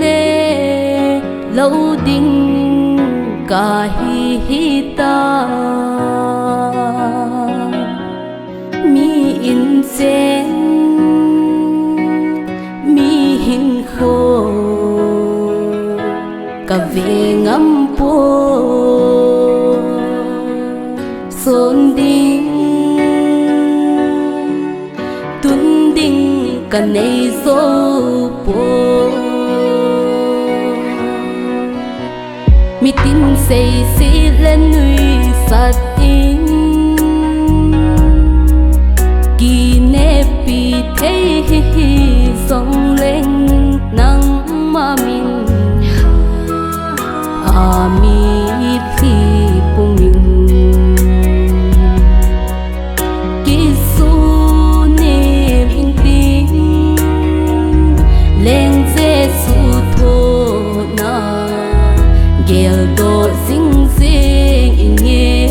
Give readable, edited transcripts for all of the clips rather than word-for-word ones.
le lâu ding cả hi ta mi in sen mi hin khô cả về ngắm po son ding tun ding cả nay zo po mi tin say si lên núi sát in kỳ nếp bị thấy sông lên nắng mà mình mi khi bùng mình kỳ su nếp in tin lên dễ su thô na gel do sing sing nghe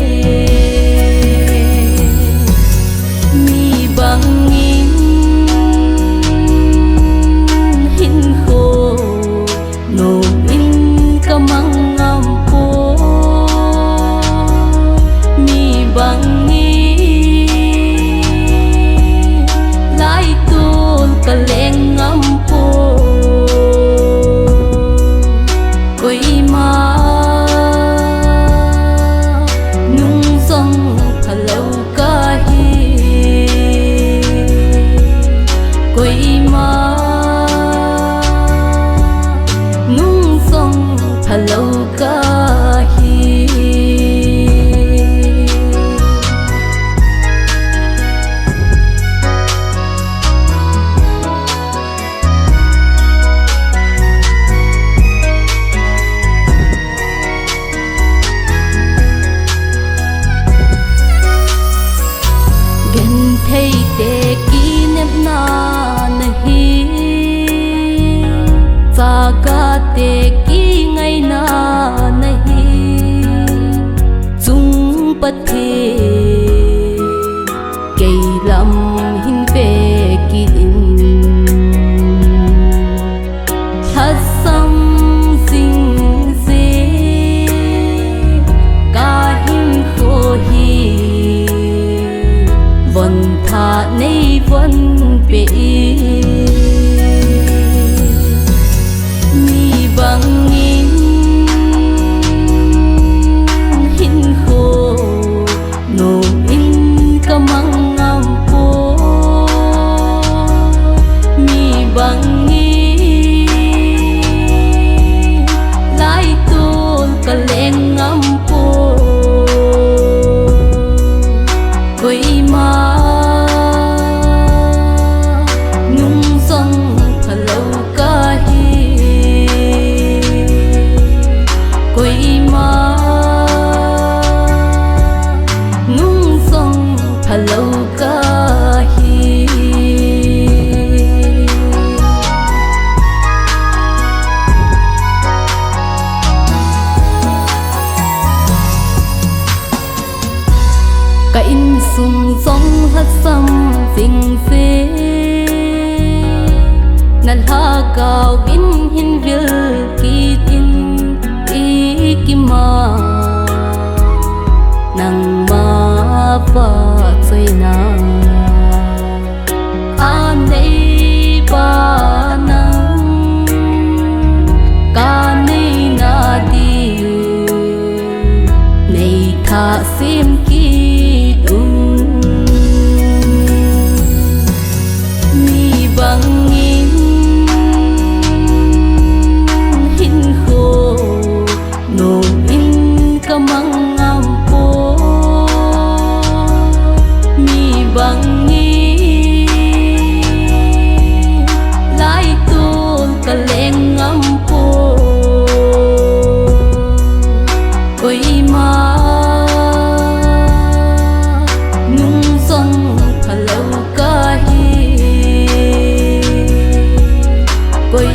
mi bang in hin khô no in kamang ngam po mi bang in lai tu ka leng ngam po koi ma hello kahi gen thei te ki nep na nahi saga te ki ngày na nahi chung pathe cây lam hin ve ki in hasam sing se ka hin kho hi von tha nei von pe bang in hin khô no in kamang ngam po mi bang in lai tu ka leng ngam po koi ma nung song hello kahi koi ma nung song hello kahi ka in sung song hat sam sing se nan ha gao bin hin vil ki tin ikima nang ma pa choi na a nei ba nang ka nei na di nei tha sim ki mi bang in hin khô no in kamang ngam po mi bang in lai tu ka leng ngam po koi ma nung song hello kahi koi